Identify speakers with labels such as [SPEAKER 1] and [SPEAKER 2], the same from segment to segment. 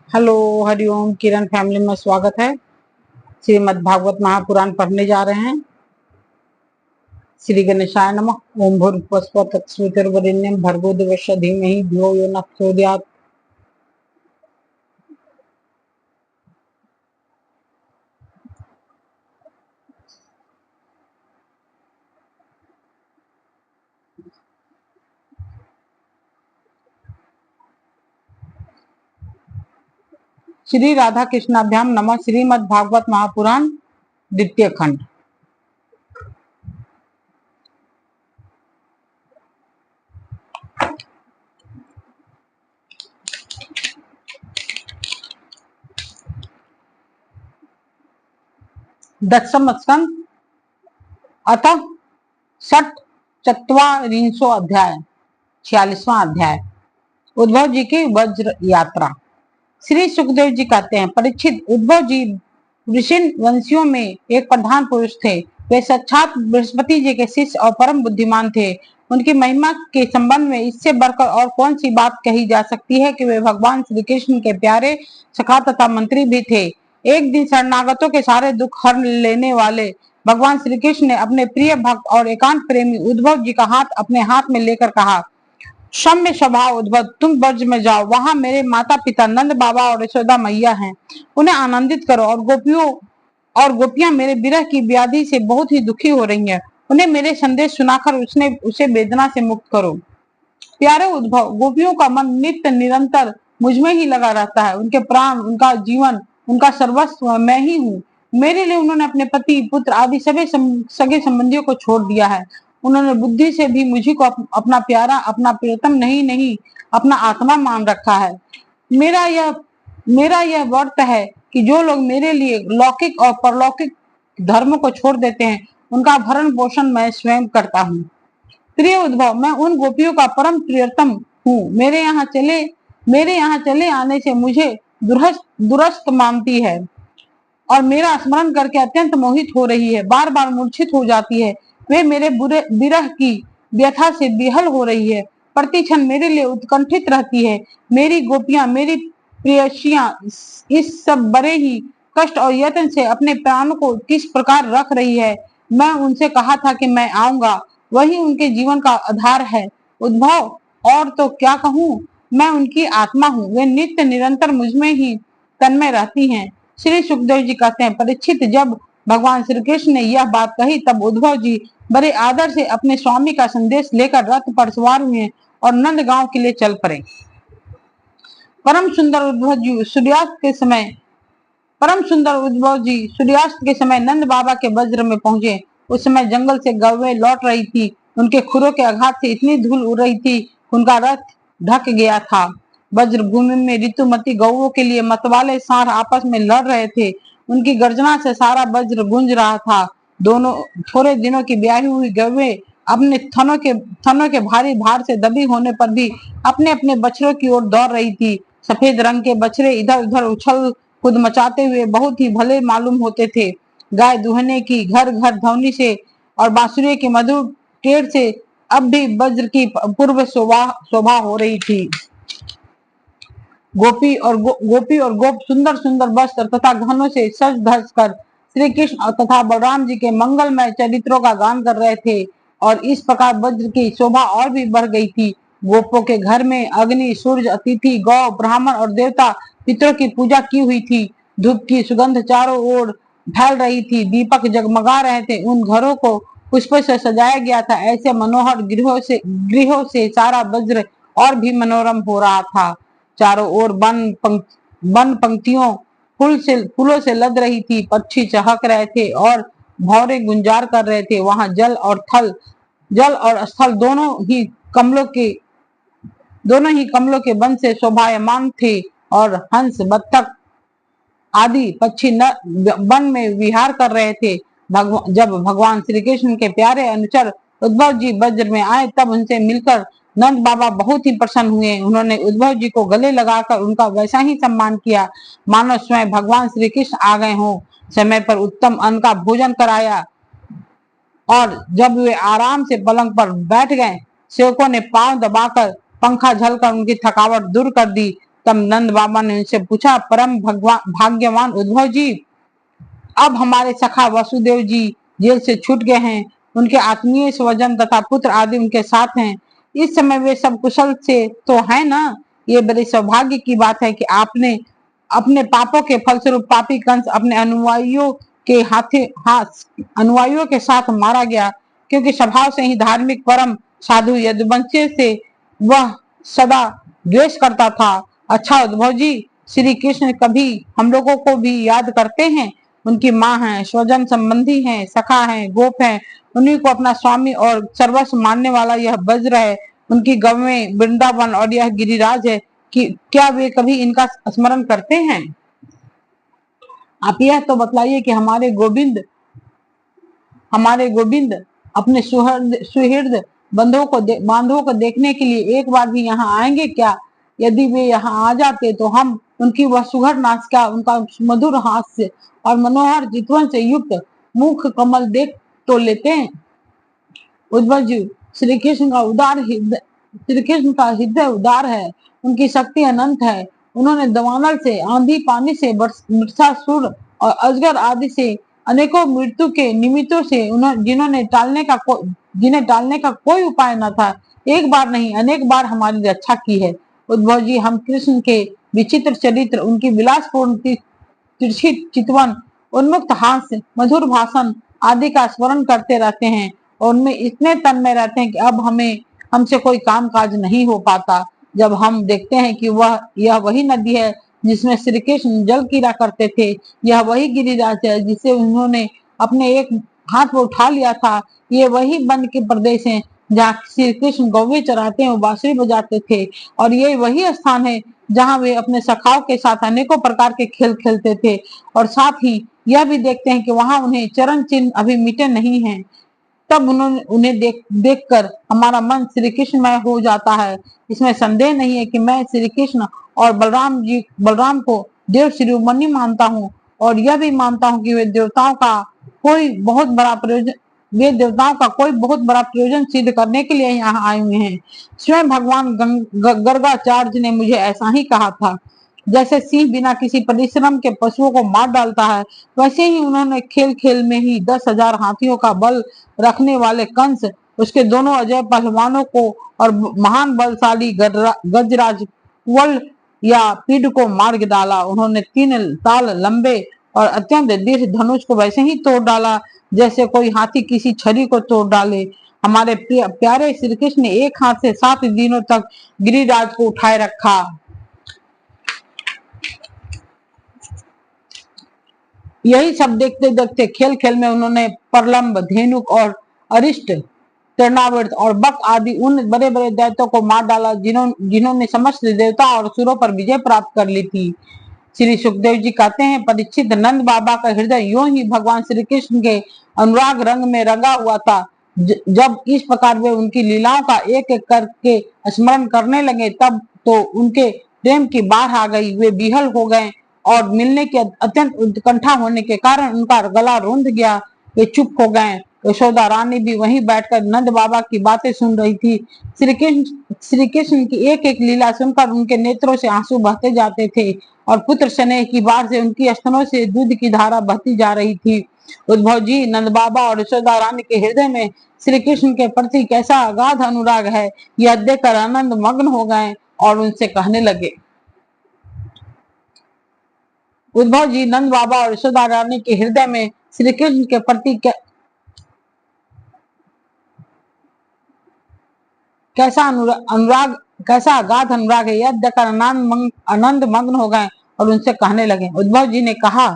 [SPEAKER 1] Hello, Hariom. किरण family में स्वागत है। श्रीमद् भागवत महापुराण पढ़ने जा रहे हैं। श्री गणेशाय नमः। ओम भूर्भुवस्सुः तत्सवितुर्वरेण्यं भर्गो देवस्य धीमहि धियो यो नः प्रचोदयात्। श्री राधा कृष्णाभ्याम नमः। श्रीमद् भागवत महापुराण द्वितीय खंड। दशम स्कंद अतः षट चत्वारिंशो अध्याय 46वां अध्याय। उद्धव जी की वज्र यात्रा। श्री सुखदेव जी कहते हैं, परीक्षित, उद्धव जी ऋषि वंशियों में एक प्रधान पुरुष थे। वे साक्षात बृहस्पति जी के शिष्य और परम बुद्धिमान थे। उनकी महिमा के संबंध में इससे बढ़कर और कौन सी बात कही जा सकती है कि वे भगवान श्री कृष्ण के प्यारे सखा तथा मंत्री भी थे। एक दिन शरणागतों के सारे दुख हर लेने वाले भगवान श्री कृष्ण ने अपने प्रिय भक्त और एकांत प्रेमी उद्धव जी का हाथ अपने हाथ में लेकर कहा, सौम्य स्वभाव उद्धव, तुम ब्रज में जाओ। वहां मेरे माता पिता नंद बाबा और यशोदा मैया हैं। उन्हें आनंदित करो और गोपियां मेरे विरह की व्याधि से बहुत ही दुखी हो रही हैं। उन्हें मेरे संदेश सुनाकर उसे वेदना से मुक्त करो। प्यारे उद्धव, गोपियों का मन नित्य निरंतर मुझ में ही लगा रहता है। उनके प्राण, उनका जीवन, उनका सर्वस्व मैं ही हूँ। मेरे लिए उन्होंने अपने पति, पुत्र आदि सभी सगे संबंधियों को छोड़ दिया है। उन्होंने बुद्धि से भी मुझी को अपना प्यारा, अपना प्रियतम नहीं अपना आत्मा मान रखा है। मेरा यह व्रत है कि जो लोग मेरे लिए लौकिक और परलौकिक धर्म को छोड़ देते हैं, उनका भरण पोषण मैं स्वयं करता हूँ। प्रिय उद्धव, मैं उन गोपियों का परम प्रियतम हूँ। मेरे यहाँ चले आने से मुझे दुरस्त मानती है और मेरा स्मरण करके अत्यंत मोहित हो रही है। बार बार मूर्छित हो जाती है। वे मेरे बुरे विरह की व्यथा से विहल हो रही है। प्रतिक्षण मेरे लिए उत्कंठित रहती है। मेरी गोपियां, मेरी प्रेयसियां इस सब बड़े ही कष्ट और यत्न से अपने प्राणों को किस प्रकार रख रही है। मैं उनसे कहा था कि मैं आऊंगा, वही उनके जीवन का आधार है। उद्धव, और तो क्या कहूँ, मैं उनकी आत्मा हूँ। वे नित्य निरंतर मुझ में ही तन्मय रहती हैं। श्री सुखदेव जी कहते हैं, परीक्षित, जब भगवान श्री कृष्ण ने यह बात कही तब उद्धव जी बड़े आदर से अपने स्वामी का संदेश लेकर रथ पर सवार हुए और नंद गांव के लिए चल पड़े। परम सुंदर उद्धव जी सूर्यास्त के समय नंद बाबा के वज्र में पहुंचे। उस समय जंगल से गौएं लौट रही थी। उनके खुरों के आघात से इतनी धूल उड़ रही थी, उनका रथ ढक गया था। वज्र भूमि में ऋतुमती गौओं के लिए मतवाले सांड आपस में लड़ रहे थे। उनकी गर्जना से सारा वज्र गूंज रहा था। दोनों थोड़े दिनों की ब्याही हुई गौएं अपने थनों के भारी भार से दबी होने पर भी अपने अपने बछड़ों की ओर दौड़ रही थी। सफेद रंग के बछड़े इधर उधर उछल कूद मचाते हुए बहुत ही भले मालूम होते थे। गाय दुहने की घर घर ध्वनि से और बांसुरी के मधुर टेर से अब भी वज्र की पूर्व शोभा हो रही थी। गोपी और गोप सुंदर सुंदर वस्त्र तथा घनों से सज धज कर श्री कृष्ण तथा बलराम जी के मंगलमय चरित्रों का गान कर रहे थे और इस प्रकार वज्र की शोभा और भी बढ़ गई थी। गोपों के घर में अग्नि, सूर्य, अतिथि, गौ, ब्राह्मण और देवता पितरों की पूजा की हुई थी। धूप की सुगंध चारों ओर फैल रही थी। दीपक जगमगा रहे थे। उन घरों को पुष्पों से सजाया गया था। ऐसे मनोहर गृहों से सारा वज्र और भी मनोरम हो रहा था। चारों ओर वन पंक्तियों फूलों से लद रही थी। पक्षी चहक रहे थे और भौरे गुंजार कर रहे थे। वहां जल और स्थल दोनों ही कमलों के वन से शोभायमान थे और हंस, बत्तख आदि पक्षी वन में विहार कर रहे थे। जब भगवान श्री कृष्ण के प्यारे अनुचर उद्धव जी वज्र में आए तब उनसे मिलकर नंद बाबा बहुत ही प्रसन्न हुए। उन्होंने उद्धव जी को गले लगाकर उनका वैसा ही सम्मान किया मानो स्वयं भगवान श्री कृष्ण आ गए हों। समय पर उत्तम अन्न का भोजन कराया और जब वे आराम से पलंग पर बैठ गए, सेवकों ने पांव दबाकर पंखा झलकर उनकी थकावट दूर कर दी। तब नंद बाबा ने उनसे पूछा, परम भाग्यवान उद्धव जी, अब हमारे सखा वसुदेव जी जेल से छूट गए हैं। उनके आत्मीय स्वजन तथा पुत्र आदि उनके साथ हैं। इस समय वे सब कुशल से तो है ना। ये बड़े सौभाग्य की बात है कि आपने अपने पापों के फलस्वरूप पापी कंस अपने अनुयायियों के साथ मारा गया, क्योंकि स्वभाव से ही धार्मिक परम साधु यदुवंशी से वह सदा द्वेष करता था। अच्छा उद्धव जी, श्री कृष्ण कभी हम लोगों को भी याद करते हैं। उनकी माँ है, स्वजन संबंधी हैं, सखा हैं, गोप हैं, उन्हीं को अपना स्वामी और सर्वस्व मानने वाला यह वज्र है। उनकी गवें वृंदावन और यह गिरिराज है कि क्या वे कभी इनका स्मरण करते हैं। आप यह तो बतलाइए कि हमारे गोविंद अपने सुहृद बांधवों को देखने के लिए एक बार भी यहाँ आएंगे क्या। यदि वे यहाँ आ जाते तो हम उनकी वह सुघड़ नासिका, उनका मधुर हास्य और मनोहर चितवन से युक्त मुख कमल देख तो लेते हैं। उद्धव जी, श्री कृष्ण का हृदय उदार है, उनकी शक्ति अनंत है। उन्होंने दवानल से, आंधी पानी से, वृषासुर और अजगर आदि से अनेकों मृत्यु के निमित्तों से जिन्हें टालने का कोई उपाय न था, एक बार नहीं अनेक बार हमारी रक्षा की है। उद्धव जी, हम कृष्ण के विचित्र चरित्र, उनकी विलासपूर्ण तिरछी चितवन, उन्मुक्त हास्य, मधुर भाषण आदि का स्मरण करते रहते हैं और उनमें इतने तन्मय रहते हैं कि अब हमसे कोई काम काज नहीं हो पाता। जब हम देखते हैं कि यह वही नदी है जिसमें श्री कृष्ण जल कीड़ा करते थे, यह वही गिरिराज है जिसे उन्होंने अपने एक हाथ में उठा लिया था, ये वही वन के प्रदेश है जहाँ श्री कृष्ण गौवे चराते हैं, बांसुरी बजाते थे, और ये वही स्थान है जहाँ वे अपने सखाओं के साथ अनेकों प्रकार के खेल खेलते थे। और साथ ही यह भी देखते हैं कि वहां उन्हें चरण चिन्ह अभी मिटे नहीं हैं। तब उन्हें देखकर हमारा मन श्री कृष्णमय हो जाता है। इसमें संदेह नहीं है कि मैं श्री कृष्ण और बलराम को देव शिरोमणि मानता हूँ, और यह भी मानता हूँ कि वे देवताओं का कोई बहुत बड़ा प्रयोजन सिद्ध करने के लिए यहाँ आए हुए हैं। स्वयं भगवान गर्गाचार्य ने मुझे ऐसा ही कहा था। जैसे सिंह बिना किसी परिश्रम के पशुओं को मार डालता है, वैसे ही उन्होंने खेल खेल में ही 10,000 हाथियों का बल रखने वाले कंस, उसके दोनों अजय पहलवानों को और महान बलशाली गजराज कुवल या पीड़ को मार डाला। उन्होंने 3 ताल लंबे और अत्यंत दीर्घ धनुष को वैसे ही तोड़ डाला जैसे कोई हाथी किसी छड़ी को तोड़ डाले। हमारे प्यारे श्री कृष्ण ने एक हाथ से 7 दिनों तक गिरिराज को उठाए रखा। यही सब देखते देखते खेल खेल में उन्होंने प्रलंब, धेनुक और अरिष्ट, तृणावर्त और बक आदि उन बड़े बड़े दैत्यों को मार डाला जिन्होंने समस्त देवता और असुरों पर विजय प्राप्त कर ली थी। श्री सुखदेव जी कहते हैं, परीक्षित, नंद बाबा का हृदय यूं ही भगवान श्री कृष्ण के अनुराग रंग में रंगा हुआ था। जब इस प्रकार वे उनकी लीलाओं का एक एक करके स्मरण करने लगे, तब तो उनके प्रेम की बाढ़ आ गई। वे विहल हो गए और मिलने की अत्यंत उत्कंठा होने के कारण उनका गला रुंध गया। वे चुप हो गए। यशोदा रानी भी वहीं बैठकर नंद बाबा की बातें सुन रही थी। श्री कृष्ण की एक एक लीला सुनकर उनके नेत्रों से आंसू बहते जाते थे और पुत्र स्नेह की बाढ़ से उनकी स्तनों से दूध की धारा बहती जा रही थी। उद्धव जी, नंद बाबा और यशोदा रानी के हृदय में श्री कृष्ण के प्रति कैसा अगाध अनुराग है, यह देखकर आनंद मग्न हो गए और उनसे कहने लगे। उद्धव जी, नंद बाबा और यशोदा रानी के हृदय में श्री कृष्ण के प्रति कैसा अगाध अनुराग है, यह देखकर आनंद मग्न हो गए और उनसे कहने लगे। उद्धव जी ने कहा,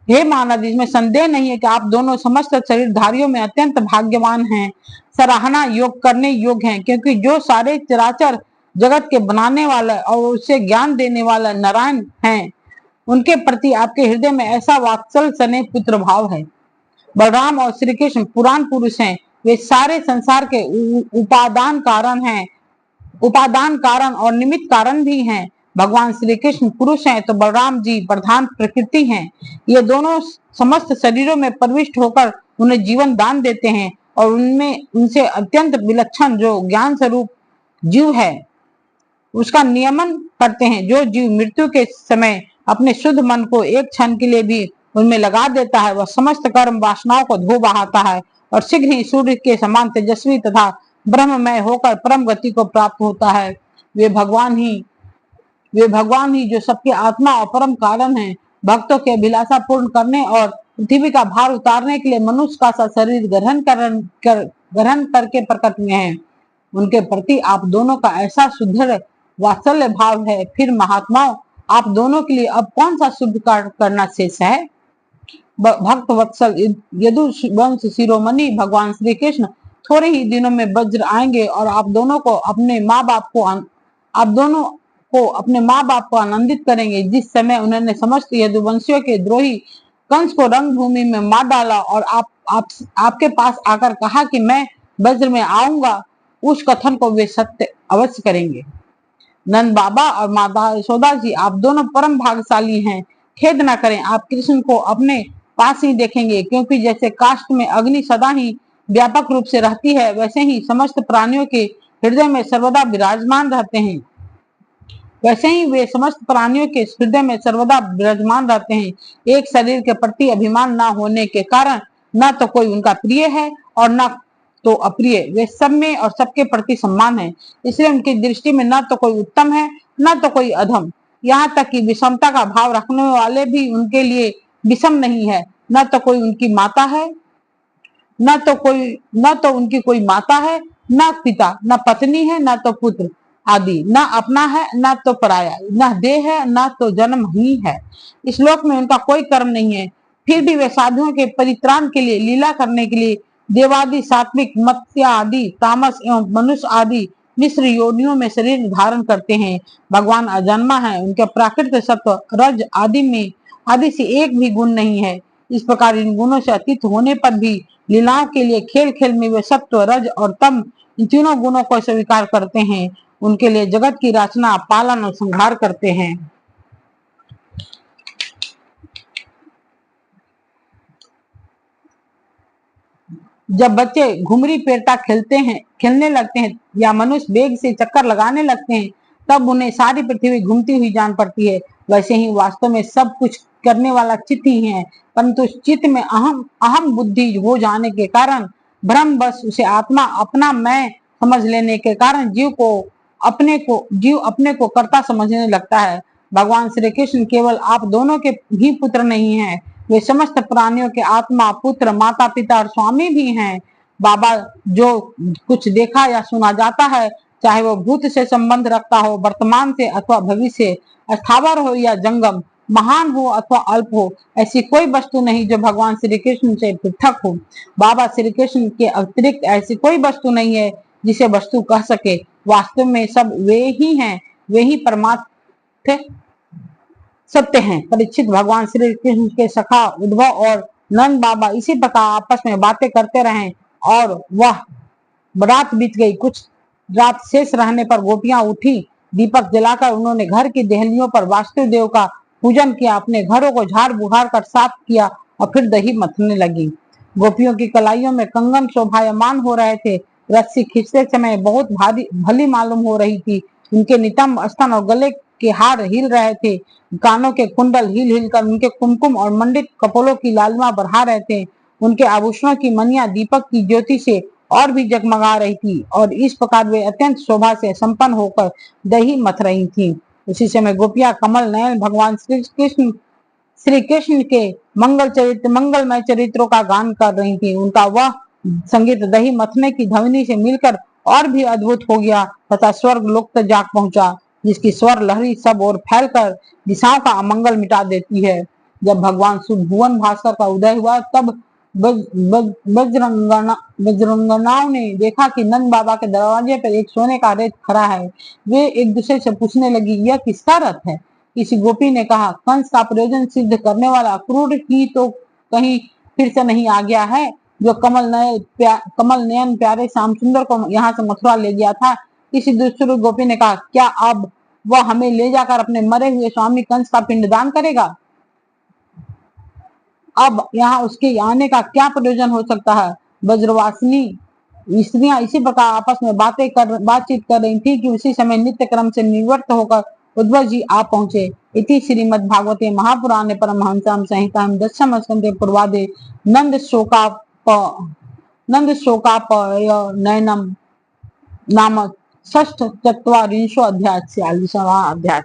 [SPEAKER 1] हे मानव, इसमें संदेह नहीं है कि आप दोनों समस्त शरीरधारियों में अत्यंत भाग्यवान हैं, सराहना करने योग्य हैं, क्योंकि जो सारे चराचर जगत के बनाने वाला और उसे ज्ञान देने वाला नारायण हैं, उनके प्रति आपके हृदय में ऐसा वात्सल स्नेह पुत्र भाव है। बलराम और श्री कृष्ण पुराण पुरुष हैं, वे सारे संसार के उपादान कारण और निमित्त कारण भी हैं। भगवान श्री कृष्ण पुरुष हैं तो बलराम जी प्रधान प्रकृति हैं। ये दोनों समस्त शरीरों में प्रविष्ट होकर उन्हें जीवन दान देते हैं और उनसे अत्यंत विलक्षण जो ज्ञान स्वरूप जीव है, उसका नियमन करते हैं। जो जीव मृत्यु के समय अपने शुद्ध मन को एक क्षण के लिए भी उनमें लगा देता है, वह समस्त कर्म वासनाओं को धो बहाता है और शीघ्र ही सूर्य के समान तेजस्वी तथा ब्रह्ममय होकर परम गति को प्राप्त होता है। वे भगवान ही जो सबके आत्मा और परम कारण है, भक्तों की अभिलाषा पूर्ण करने और पृथ्वी का भार उतारने के लिए मनुष्य का सा शरीर ग्रहण करके प्रकट हुए हैं। उनके प्रति आप दोनों का ऐसा सुदृढ़ वात्सल्य भाव है, फिर महात्माओं, आप दोनों के लिए अब कौन सा शुभ कार्य करना शेष है। भक्त वत्सल यदुवंश शिरोमणि भगवान श्री कृष्ण थोड़े ही दिनों में वज्र आएंगे और आप दोनों को अपने माँ बाप को आनंदित करेंगे। जिस समय उन्होंने समस्त यदुवंशियों के द्रोही कंस को रंगभूमि में मार डाला और आपके पास आकर कहा कि मैं वज्र में आऊंगा, उस कथन को वे सत्य अवश्य करेंगे। नंद बाबा और माता यशोदा जी, आप दोनों परम भाग्यशाली हैं। खेद न करें, आप कृष्ण को अपने पास ही देखेंगे, क्योंकि जैसे काष्ठ में अग्नि सदा ही व्यापक रूप से रहती है, वैसे ही समस्त प्राणियों के हृदय में सर्वदा विराजमान रहते हैं। एक शरीर के प्रति अभिमान न होने के कारण न तो कोई उनका प्रिय है और न तो अप्रिय, वे सब में और सबके प्रति सम्मान है। इसलिए उनकी दृष्टि में न तो कोई उत्तम है न तो कोई अधम, यहाँ तक कि विषमता का भाव रखने वाले भी उनके लिए विषम नहीं है। न तो उनकी माता है, न तो उनकी कोई माता है, न पिता, न पत्नी है, न तो पुत्र आदि, न अपना है न तो पराया, न देह है न तो जन्म ही है। इस लोक में उनका कोई कर्म नहीं है, फिर भी वे साधुओं के परित्राण के लिए, लीला करने के लिए देवादि, सात्विक, मत्स्य आदि, तामस एवं मनुष्य आदि मिश्र योनियों में शरीर धारण करते हैं। भगवान अजन्मा है, उनके प्राकृत सत्व रज आदि से एक भी गुण नहीं है। इस प्रकार इन गुणों से अतीत होने पर भी लीलाओं के लिए खेल खेल में वे सत्व, रज और तम, इन तीनों गुणों को स्वीकार करते हैं। उनके लिए जगत की रचना, पालन और संहार करते हैं। जब बच्चे घुमरी पेरता खेलने लगते हैं या मनुष्य वेग से चक्कर लगाने लगते हैं, तब उन्हें सारी पृथ्वी घूमती हुई जान पड़ती है। वैसे ही वास्तव में सब कुछ करने वाला चित्त ही है, परंतु चित्त में अहम बुद्धि हो जाने के कारण, भ्रम बस उसे आत्मा अपना मैं समझ लेने के कारण जीव अपने को कर्ता समझने लगता है। भगवान श्री कृष्ण केवल आप दोनों के ही पुत्र नहीं हैं, वे समस्त प्राणियों के आत्मा, पुत्र, माता पिता और स्वामी भी हैं। बाबा, जो कुछ देखा या सुना जाता है, चाहे वो भूत से संबंध रखता हो, वर्तमान से अथवा भविष्य, स्थावर हो या जंगम, महान हो अथवा अल्प हो, ऐसी कोई वस्तु नहीं जो भगवान श्री कृष्ण से पृथक हो। बाबा श्री कृष्ण के अतिरिक्त ऐसी कोई वस्तु नहीं है जिसे वस्तु कह सके। वास्तव में सब वे ही हैं, वे ही परमात्म सत्य हैं। परीक्षित, भगवान श्री कृष्ण के सखा उद्धव और नंद बाबा इसी प्रकार आपस में बातें करते रहे और वह रात बीत गई। कुछ रात शेष रहने पर गोपियां उठी। दीपक जलाकर उन्होंने घर की देहलियों पर वासुदेव का पूजन किया, अपने घरों को झाड़ बुहार कर साफ किया और फिर दही मथने लगी। गोपियों की कलाइयों में कंगन शोभायमान हो रहे थे। रस्सी खींचते समय बहुत भली मालूम हो रही थी। उनके नितंब स्तन और गले के हार हिल रहे थे। कानों के कुंडल हिल हिल कर उनके कुमकुम और मंडित कपोलों की लालिमा बढ़ा रहे थे। उनके आभूषणों की मनियां दीपक की ज्योति से और भी जगमगा रही थी और इस प्रकार वे अत्यंत शोभा से संपन्न होकर दही मथ रही थी। उसी समय गोपियां कमल नयन भगवान श्री कृष्ण के मंगलमय चरित्रों का गान कर रही थी। उनका वह संगीत दही मथने की ध्वनि से मिलकर और भी अद्भुत हो गया तथा स्वर्ग लोक तक जाग पहुंचा, जिसकी स्वर लहरी सब ओर फैलकर दिशाओं का अमंगल मिटा देती है। जब भगवान सुभुवन भास्कर का उदय हुआ, तब बजरंगनाओं ने देखा कि नंद बाबा के दरवाजे पर एक सोने का रथ खड़ा है। वे एक दूसरे से पूछने लगी, यह किसका रथ है? किसी गोपी ने कहा, कंस का प्रयोजन सिद्ध करने वाला क्रूर ही तो कहीं फिर से नहीं आ गया है, जो कमल नयन प्यारे श्याम सुंदर को यहाँ से मथुरा ले गया था। किसी दूसरी गोपी ने कहा, क्या अब वह हमें ले जाकर अपने मरे हुए स्वामी कंस का पिंडदान करेगा? अब यहाँ उसके आने का क्या प्रयोजन हो सकता है? ब्रजवासिनी स्त्रियां इसी प्रकार आपस में बातचीत कर रही थी कि उसी समय नित्य क्रम से निवृत्त होकर उद्भव जी आ पहुंचे। इति श्रीमद् भागवते महापुराणे परमहंसाम संहितायां दशम स्कंधे पूर्वादे नंद शोकापयनम नाम षष्ठ चत्वारिंशो अध्याय 46वां अध्याय।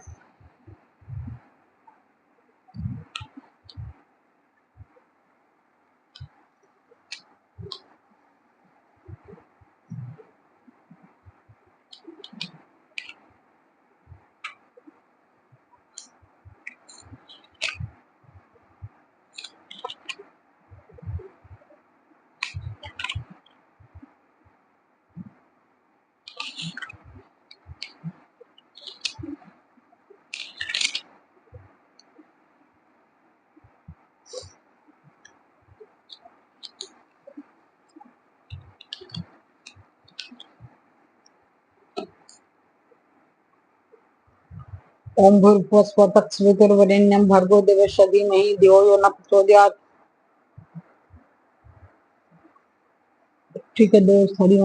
[SPEAKER 1] ओम भूर्भुवस्सुः तत्सवितुर्वरेण्यं भर्गो देवस्य धीमहि धियो यो न प्रचोदयात्। ठीक है दोस्त, हरि ओम।